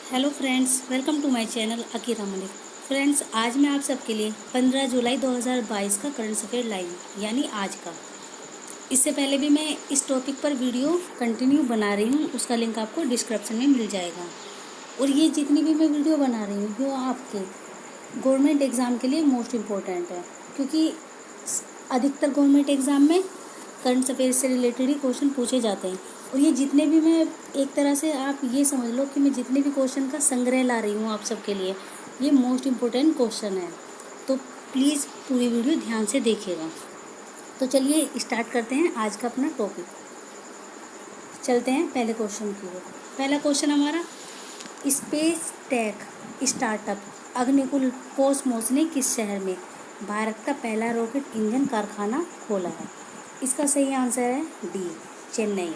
Hello friends, welcome to my channel Akira Malik. Friends, आज मैं आप सबके लिए 15 जुलाई 2022 का करंट अफेयर लाइव यानी आज का। इससे पहले भी मैं इस टॉपिक पर वीडियो कंटिन्यू बना रही हूँ, उसका लिंक आपको डिस्क्रिप्शन में मिल जाएगा। और ये जितनी भी मैं वीडियो बना रही हूँ वो आपके गवर्नमेंट एग्ज़ाम के लिए मोस्ट इम्पोर्टेंट है, क्योंकि अधिकतर गवर्नमेंट एग्ज़ाम में करंट अफेयर से रिलेटेड ही क्वेश्चन पूछे जाते हैं। और ये जितने भी मैं एक तरह से आप ये समझ लो कि मैं जितने भी क्वेश्चन का संग्रह ला रही हूँ आप सबके लिए, ये मोस्ट इम्पोर्टेंट क्वेश्चन है। तो प्लीज़ पूरी वीडियो ध्यान से देखिएगा। तो चलिए स्टार्ट करते हैं आज का अपना टॉपिक। चलते हैं पहले क्वेश्चन की ओर। पहला क्वेश्चन हमारा, space tech startup Agnikul Cosmos ने किस शहर में भारत का पहला रॉकेट इंजन कारखाना खोला है? इसका सही आंसर है डी, चेन्नई।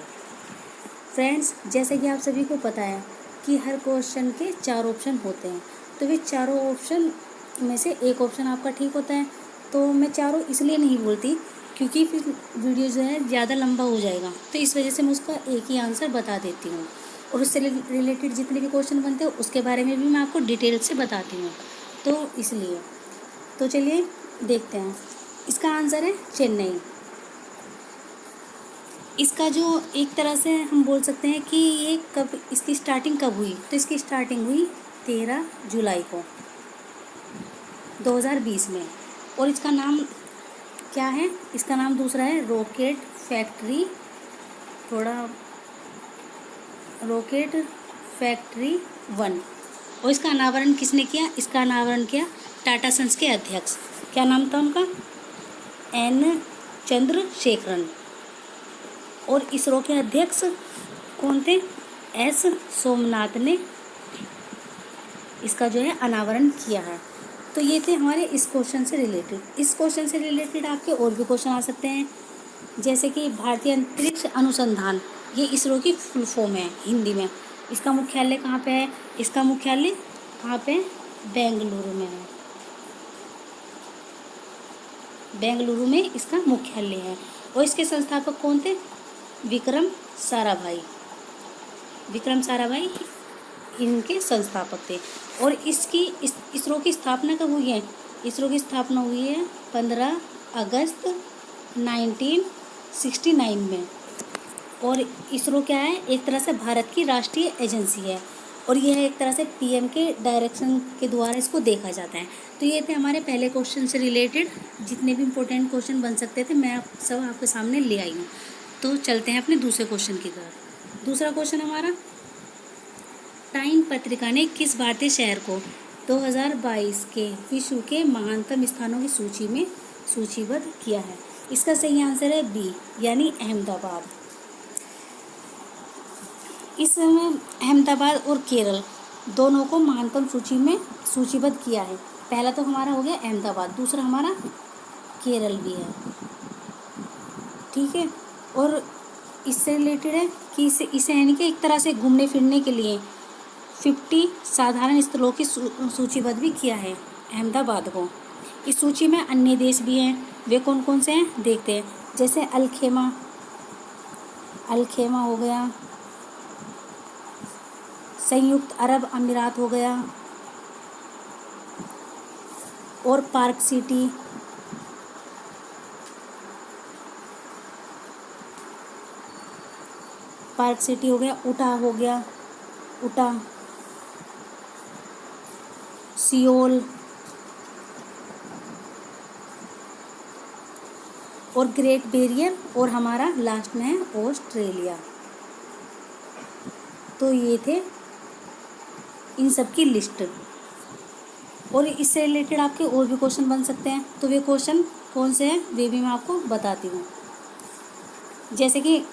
फ्रेंड्स, जैसे कि आप सभी को पता है कि हर क्वेश्चन के 4 ऑप्शन होते हैं, तो वे चारों ऑप्शन में से एक ऑप्शन आपका ठीक होता है। तो मैं चारों इसलिए नहीं बोलती क्योंकि फिर वीडियो जो है ज़्यादा लंबा हो जाएगा, तो इस वजह से मैं उसका एक ही आंसर बता देती हूँ। और उससे रिलेटेड जितने भी क्वेश्चन बनते हैं उसके बारे में भी मैं आपको डिटेल से बताती हूँ, तो इसलिए। तो चलिए देखते हैं। इसका आंसर है चेन्नई। इसका जो एक तरह से हम बोल सकते हैं कि ये कब, इसकी स्टार्टिंग कब हुई, तो इसकी स्टार्टिंग हुई 13 जुलाई को 2020 में। और इसका नाम क्या है? इसका नाम दूसरा है रॉकेट फैक्ट्री, थोड़ा रॉकेट फैक्ट्री 1। और इसका अनावरण किसने किया? इसका अनावरण किया टाटा सन्स के अध्यक्ष, क्या नाम था उनका? एन चंद्रशेखरन। और इसरो के अध्यक्ष कौन थे? एस सोमनाथ ने इसका जो है अनावरण किया है। तो ये थे हमारे इस क्वेश्चन से रिलेटेड। इस क्वेश्चन से रिलेटेड आपके और भी क्वेश्चन आ सकते हैं, जैसे कि भारतीय अंतरिक्ष अनुसंधान, ये इसरो की फुल फॉर्म है हिंदी में। इसका मुख्यालय कहाँ पे है? इसका मुख्यालय कहाँ पे है? बेंगलुरु में है। बेंगलुरु में इसका मुख्यालय है। और इसके संस्थापक कौन थे? विक्रम साराभाई। विक्रम साराभाई इनके संस्थापक थे। और इसरो की स्थापना कब हुई है? इसरो की स्थापना हुई है 15 अगस्त 1969 में। और इसरो क्या है? एक तरह से भारत की राष्ट्रीय एजेंसी है, और यह एक तरह से पीएम के डायरेक्शन के द्वारा इसको देखा जाता है। तो ये थे हमारे पहले क्वेश्चन से रिलेटेड जितने भी इम्पोर्टेंट क्वेश्चन बन सकते थे, मैं सब आपके सामने ले आई हूँ। तो चलते हैं अपने दूसरे क्वेश्चन की तरफ। दूसरा क्वेश्चन हमारा, टाइम पत्रिका ने किस भारतीय शहर को 2022 के विश्व के महानतम स्थानों की सूची में सूचीबद्ध किया है? इसका सही आंसर है बी, यानी अहमदाबाद। इस समय अहमदाबाद और केरल दोनों को महानतम सूची में सूचीबद्ध किया है। पहला तो हमारा हो गया अहमदाबाद, दूसरा हमारा केरल भी है, ठीक है। और इससे रिलेटेड है कि इसे यानी कि एक तरह से घूमने फिरने के लिए 50 साधारण स्थलों की सूचीबद्ध भी किया है अहमदाबाद को। इस सूची में अन्य देश भी हैं, वे कौन कौन से हैं देखते हैं। जैसे अलखेमा हो गया, संयुक्त अरब अमीरात हो गया, और पार्क सिटी हो गया, उटा, सियोल, और ग्रेट बैरियर, और हमारा लास्ट में है ऑस्ट्रेलिया। तो ये थे इन सब की लिस्ट। और इससे रिलेटेड आपके और भी क्वेश्चन बन सकते हैं, तो वे क्वेश्चन कौन से हैं वे भी मैं आपको बताती हूँ। जैसे कि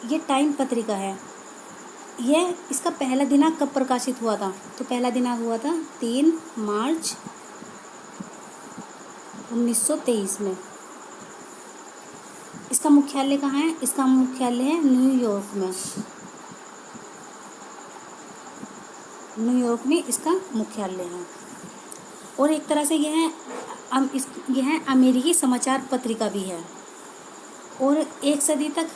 ये टाइम पत्रिका है, यह इसका पहला दिनांक कब प्रकाशित हुआ था? तो पहला दिनांक हुआ था 3 मार्च 1923 में। इसका मुख्यालय कहाँ है? इसका मुख्यालय है न्यूयॉर्क में। न्यूयॉर्क में इसका मुख्यालय है। और एक तरह से यह अमेरिकी समाचार पत्रिका भी है। और एक सदी तक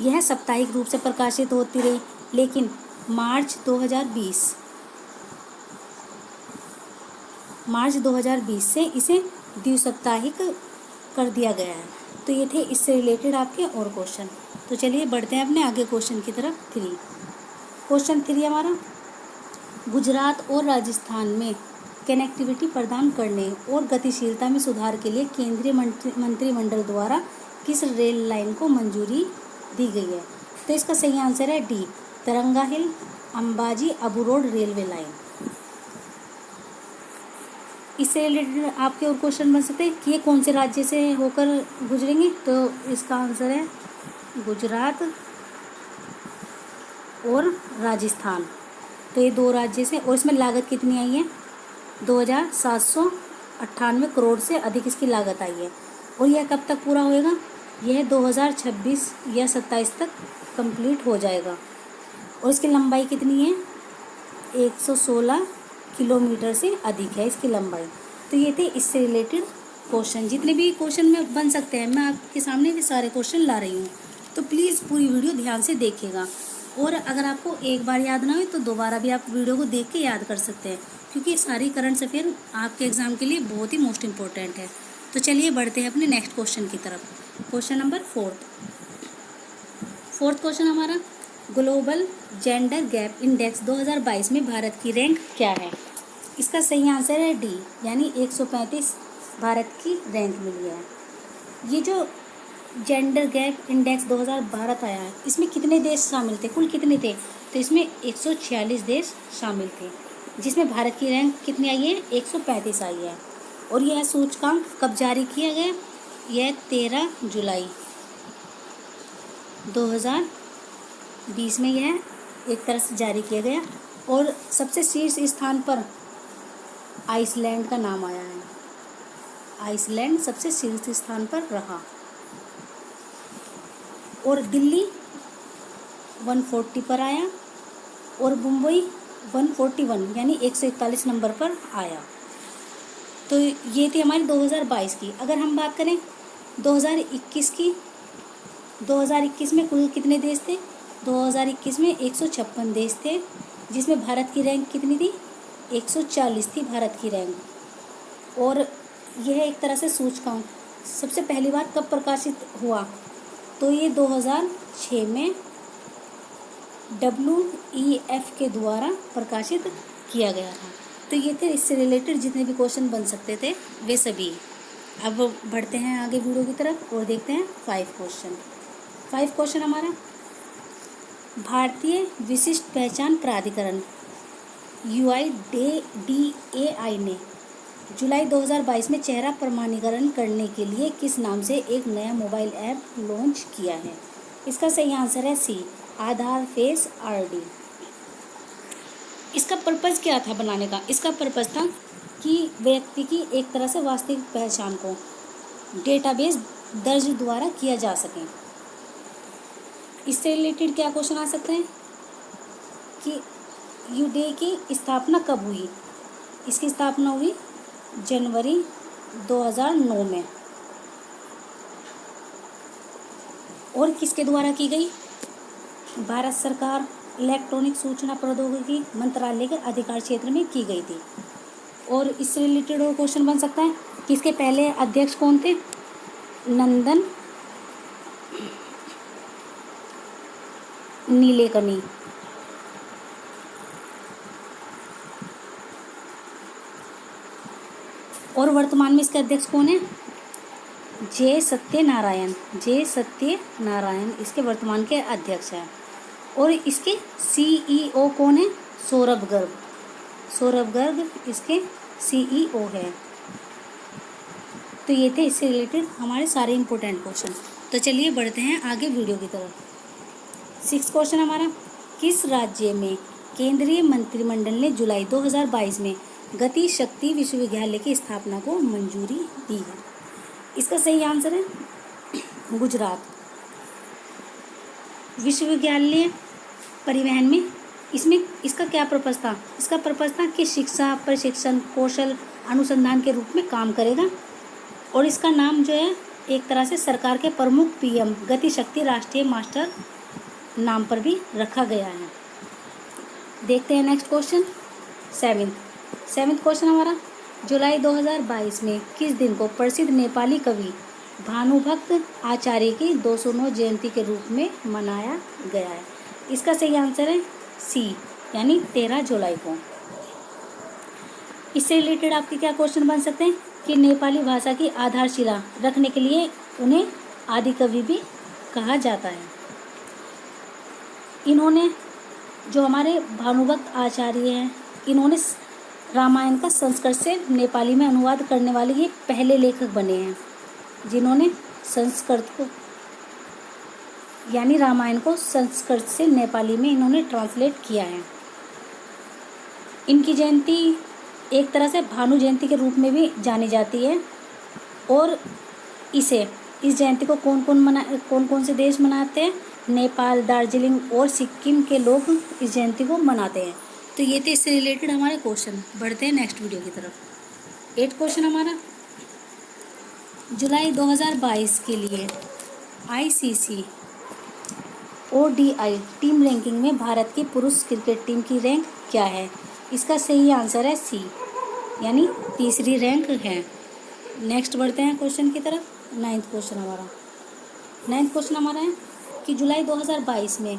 यह साप्ताहिक रूप से प्रकाशित होती रही, लेकिन मार्च 2020 से इसे द्विसाप्ताहिक कर दिया गया है। तो ये थे इससे रिलेटेड आपके और क्वेश्चन। तो चलिए बढ़ते हैं अपने आगे क्वेश्चन की तरफ। क्वेश्चन 3 हमारा, गुजरात और राजस्थान में कनेक्टिविटी प्रदान करने और गतिशीलता में सुधार के लिए केंद्रीय मंत्रिमंडल द्वारा किस रेल लाइन को मंजूरी दी गई है? तो इसका सही आंसर है D, Taranga hill Ambaji Abu road railway line. इससे रिलेटेड आपके और क्वेश्चन बन सकते हैं कि ये कौन से राज्य से होकर गुजरेंगे? तो इसका आंसर है गुजरात और राजस्थान। तो ये 2 राज्य से, और इसमें लागत कितनी आई है? 2798 करोड़ से अधिक इसकी लागत आई है। और यह कब तक पूरा होएगा? यह 2026 या 27 तक कंप्लीट हो जाएगा। और इसकी लंबाई कितनी है? 116 किलोमीटर से अधिक है इसकी लंबाई। तो ये थे इससे रिलेटेड क्वेश्चन। जितने भी क्वेश्चन में बन सकते हैं मैं आपके सामने भी सारे क्वेश्चन ला रही हूँ, तो प्लीज़ पूरी वीडियो ध्यान से देखिएगा। और अगर आपको एक बार याद ना हो तो दोबारा भी आप वीडियो को देख के याद कर सकते हैं, क्योंकि सारी करंट अफेयर आपके एग्ज़ाम के लिए बहुत ही मोस्ट इम्पोर्टेंट है। तो चलिए बढ़ते हैं अपने नेक्स्ट क्वेश्चन की तरफ। क्वेश्चन नंबर 4 क्वेश्चन हमारा, ग्लोबल जेंडर गैप इंडेक्स 2022 में भारत की रैंक क्या है? इसका सही आंसर है डी, यानी 135 भारत की रैंक मिली है। ये जो जेंडर गैप इंडेक्स 2012 आया है, इसमें कितने देश शामिल थे? कुल कितने थे? तो इसमें 146 देश शामिल थे, जिसमें भारत की रैंक कितनी आई है? 135 आई है। और यह सूचकांक कब जारी किया गया? यह 13 जुलाई 2020 में यह एक तरह से जारी किया गया। और सबसे शीर्ष स्थान पर आइसलैंड का नाम आया है। आइसलैंड सबसे शीर्ष स्थान पर रहा। और दिल्ली 140 पर आया, और मुंबई 141 यानी 141 नंबर पर आया। तो ये थी हमारी 2022 की। अगर हम बात करें 2021 की, 2021 में कुल कितने देश थे? 2021 में 156 देश थे, जिसमें भारत की रैंक कितनी थी? 140 थी भारत की रैंक। और यह एक तरह से सूचकांक सबसे पहली बार कब प्रकाशित हुआ? तो ये 2006 में WEF के द्वारा प्रकाशित किया गया था। तो ये थे इससे रिलेटेड जितने भी क्वेश्चन बन सकते थे वे सभी। अब बढ़ते हैं आगे वीडियो की तरफ और देखते हैं 5 क्वेश्चन हमारा, भारतीय विशिष्ट पहचान प्राधिकरण UIDAI ने जुलाई 2022 में चेहरा प्रमाणीकरण करने के लिए किस नाम से एक नया मोबाइल ऐप लॉन्च किया है? इसका सही आंसर है सी, आधार फेस ID। इसका पर्पज़ क्या था बनाने का? इसका पर्पज़ था कि व्यक्ति की एक तरह से वास्तविक पहचान को डेटाबेस दर्ज द्वारा किया जा सके। इससे रिलेटेड क्या क्वेश्चन आ सकते हैं कि UDAI की स्थापना कब हुई? इसकी स्थापना हुई जनवरी 2009 में। और किसके द्वारा की गई? भारत सरकार इलेक्ट्रॉनिक सूचना प्रौद्योगिकी मंत्रालय के अधिकार क्षेत्र में की गई थी। और इससे रिलेटेड और क्वेश्चन बन सकता है कि इसके पहले अध्यक्ष कौन थे? नंदन नीलेकनी। और वर्तमान में इसके अध्यक्ष कौन है? जे सत्यनारायण इसके वर्तमान के अध्यक्ष हैं। और इसके CEO कौन है? सौरभ गर्ग इसके CEO है। तो ये थे इससे रिलेटेड हमारे सारे इम्पोर्टेंट क्वेश्चन। तो चलिए बढ़ते हैं आगे वीडियो की तरफ। 6 क्वेश्चन हमारा, किस राज्य में केंद्रीय मंत्रिमंडल ने जुलाई 2022 में गति शक्ति विश्वविद्यालय की स्थापना को मंजूरी दी है? इसका सही आंसर है गुजरात। विश्वविद्यालय परिवहन में इसका क्या पर्पज़ था? इसका पर्पज़ था कि शिक्षा, प्रशिक्षण, कौशल अनुसंधान के रूप में काम करेगा। और इसका नाम जो है एक तरह से सरकार के प्रमुख PM गति शक्ति राष्ट्रीय मास्टर नाम पर भी रखा गया है। देखते हैं नेक्स्ट क्वेश्चन, सेवेंथ क्वेश्चन हमारा, जुलाई 2022 में किस दिन को प्रसिद्ध नेपाली कवि भानुभक्त आचार्य की 209 जयंती के रूप में मनाया गया है? इसका सही आंसर है सी, यानी 13 जुलाई को। इससे रिलेटेड आपके क्या क्वेश्चन बन सकते हैं कि नेपाली भाषा की आधारशिला रखने के लिए उन्हें आदि कवि भी कहा जाता है। इन्होंने, जो हमारे भानुभक्त आचार्य हैं, इन्होंने रामायण का संस्कृत से नेपाली में अनुवाद करने वाले ये पहले लेखक बने हैं जिन्होंने संस्कृत को, यानी रामायण को संस्कृत से नेपाली में इन्होंने ट्रांसलेट किया है। इनकी जयंती एक तरह से भानु जयंती के रूप में भी जानी जाती है और इस जयंती को कौन कौन से देश मनाते हैं? नेपाल, दार्जिलिंग और सिक्किम के लोग इस जयंती को मनाते हैं। तो ये थे इससे रिलेटेड हमारे क्वेश्चन। बढ़ते हैं नेक्स्ट वीडियो की तरफ। 8 क्वेश्चन हमारा, जुलाई 2022 के लिए ICC ODI टीम रैंकिंग में भारत की पुरुष क्रिकेट टीम की रैंक क्या है? इसका सही आंसर है सी, यानी तीसरी रैंक है। नेक्स्ट बढ़ते हैं क्वेश्चन की तरफ। 9th क्वेश्चन हमारा है कि जुलाई 2022 में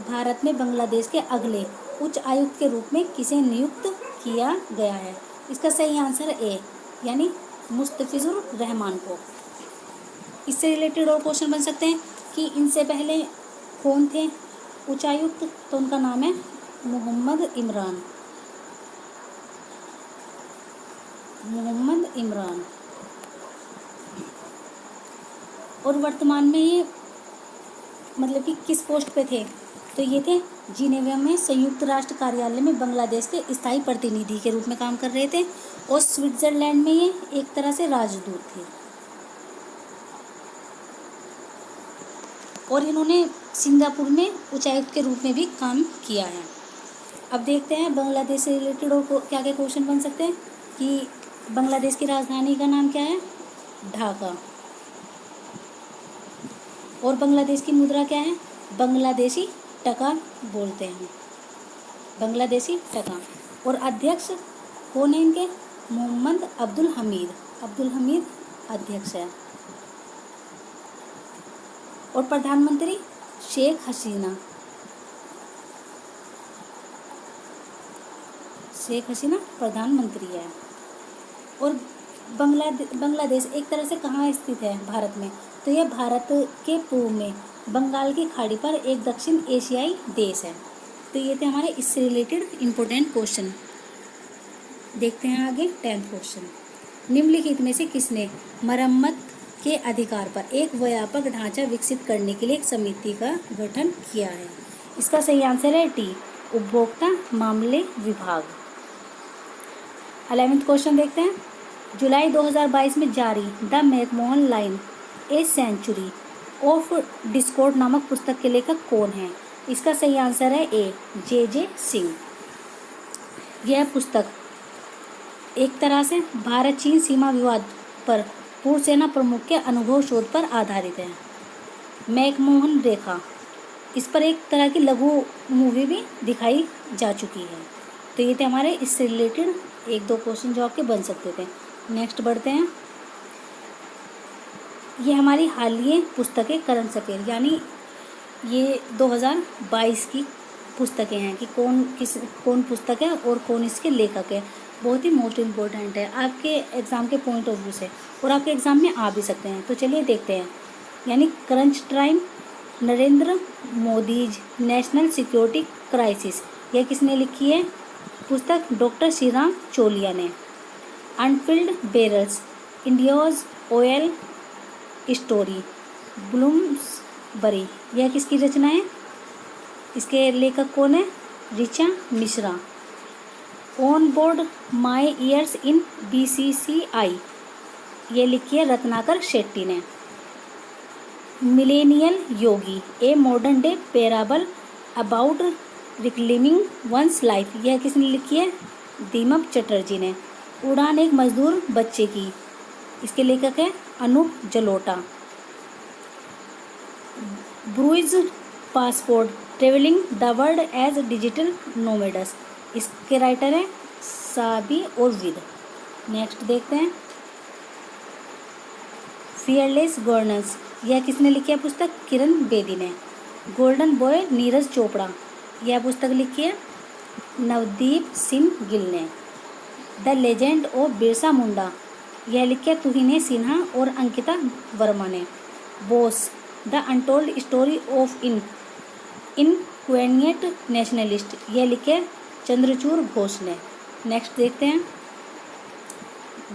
भारत में बांग्लादेश के अगले उच्च आयुक्त के रूप में किसे नियुक्त किया गया है? इसका सही आंसर ए, यानी मुस्तफिजुर रहमान को। इससे रिलेटेड और क्वेश्चन बन सकते हैं कि इनसे पहले कौन थे उच्चायुक्त? तो उनका नाम है मोहम्मद इमरान। और वर्तमान में ये मतलब कि किस पोस्ट पे थे? तो ये थे जिनेवा में संयुक्त राष्ट्र कार्यालय में बांग्लादेश के स्थायी प्रतिनिधि के रूप में काम कर रहे थे और स्विट्जरलैंड में ये एक तरह से राजदूत थे। और इन्होंने सिंगापुर में उच्चायुक्त के रूप में भी काम किया है। अब देखते हैं बांग्लादेश से रिलेटेड और क्या क्या क्वेश्चन बन सकते हैं कि बांग्लादेश की राजधानी का नाम क्या है? ढाका। और बांग्लादेश की मुद्रा क्या है? बांग्लादेशी टका बोलते हैं, बांग्लादेशी टका। और अध्यक्ष कौन है इनके? मोहम्मद अब्दुल हमीद अध्यक्ष है। और प्रधानमंत्री शेख हसीना प्रधानमंत्री है। और बांग्लादेश एक तरह से कहाँ स्थित है भारत में? तो यह भारत के पूर्व में बंगाल की खाड़ी पर एक दक्षिण एशियाई देश है। तो ये थे हमारे इससे रिलेटेड इम्पोर्टेंट क्वेश्चन। देखते हैं आगे 10th क्वेश्चन, निम्नलिखित में से किसने मरम्मत के अधिकार पर एक व्यापक ढांचा विकसित करने के लिए एक समिति का गठन किया है? इसका सही आंसर है डी, उपभोक्ता मामले विभाग। 11th क्वेश्चन देखते हैं, जुलाई 2022 में जारी the McMahon line a century of discord नामक पुस्तक के लेखक कौन है? इसका सही आंसर है ए, जे सिंह। यह पुस्तक एक तरह से भारत चीन सीमा विवाद पर पूर्व सेना प्रमुख के अनुभव शोध पर आधारित है। मैकमोहन रेखा, इस पर एक तरह की लघु मूवी भी दिखाई जा चुकी है। तो ये थे हमारे इससे रिलेटेड 1-2 क्वेश्चन जो आपके बन सकते थे। नेक्स्ट बढ़ते हैं, ये हमारी हालिया पुस्तकें करंट अफेयर, यानी ये 2022 की पुस्तकें हैं कि कौन पुस्तक है और कौन इसके लेखक है। बहुत ही मोस्ट इम्पोर्टेंट है आपके एग्ज़ाम के पॉइंट ऑफ व्यू से, और आपके एग्ज़ाम में आ भी सकते हैं। तो चलिए देखते हैं, यानी crunch time, Narendra Modi's national security crisis, यह किसने लिखी है पुस्तक? डॉक्टर श्रीराम चोलिया ने। Anfield barrels, India's oil story, Bloomsbury, यह किसकी रचना है? इसके लेखक कौन है? Richa Mishra. On board my years in BCCI, ये लिखी है रत्नाकर शेट्टी ने। Millennial Yogi, a modern day parable about reclaiming one's life, यह किसने लिखी है? दीपक चटर्जी ने। उड़ान एक मजदूर बच्चे की, इसके लेखक है Anup Jalota. Bruised passport travelling the world as digital nomads. इसके राइटर हैं साबी और विद। नेक्स्ट देखते हैं फियरलेस गवर्नेंस, यह किसने लिखी है पुस्तक? किरण बेदी ने। गोल्डन बॉय नीरज चोपड़ा, यह पुस्तक लिखी है नवदीप सिंह गिल ने। The legend of Birsa Munda, यह लिखी है तुहिने सिन्हा और अंकिता वर्मा ने। Bose the untold story of inconvenient nationalist, यह लिखे चंद्रचूड़ घोष ने। नेक्स्ट देखते हैं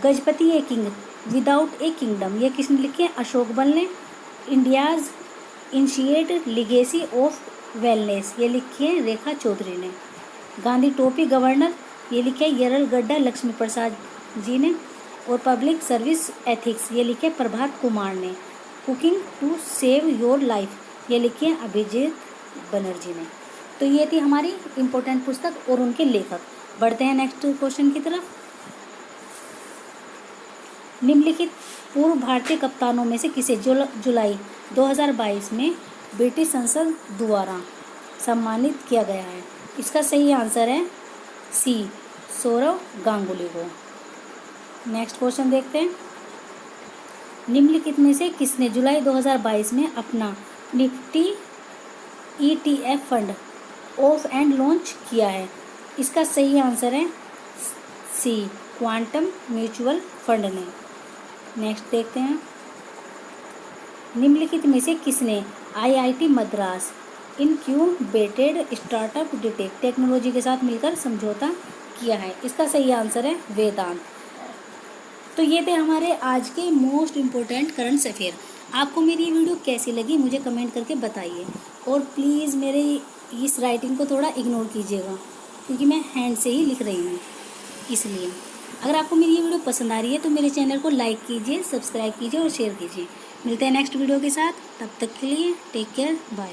Gajapati a king without a kingdom, यह किसने लिखी है? अशोक बल ने। India's ancient legacy of wellness, ये लिखी है रेखा चौधरी ने। गांधी टोपी गवर्नर, ये लिखे यरल गड्ढा लक्ष्मी प्रसाद जी ने। और पब्लिक सर्विस एथिक्स, ये लिखे प्रभात कुमार ने। Cooking to save your life, ये लिखी है अभिजीत बनर्जी ने। तो ये थी हमारी इम्पोर्टेंट पुस्तक और उनके लेखक। बढ़ते हैं नेक्स्ट क्वेश्चन की तरफ। निम्नलिखित पूर्व भारतीय कप्तानों में से किसे जुलाई 2022 में ब्रिटिश संसद द्वारा सम्मानित किया गया है? इसका सही आंसर है सी, सौरव गांगुली को। नेक्स्ट क्वेश्चन देखते हैं निम्नलिखित में से किसने जुलाई 2022 में अपना Nifty ETF fund of end launch किया है? इसका सही आंसर है सी, क्वांटम म्यूचुअल फंड ने। नेक्स्ट देखते हैं निम्नलिखित में से किसने IIT Madras incubated startup Detect technology के साथ मिलकर समझौता किया है? इसका सही आंसर है वेदांत। तो ये थे हमारे आज के मोस्ट इम्पोर्टेंट करंट अफेयर। आपको मेरी ये वीडियो कैसी लगी मुझे कमेंट करके बताइए, और प्लीज़ मेरे इस राइटिंग को थोड़ा इग्नोर कीजिएगा क्योंकि मैं हैंड से ही लिख रही हूँ, इसलिए। अगर आपको मेरी ये वीडियो पसंद आ रही है तो मेरे चैनल को लाइक कीजिए, सब्सक्राइब कीजिए और शेयर कीजिए। मिलते हैं नेक्स्ट वीडियो के साथ, तब तक के लिए टेक केयर, बाय।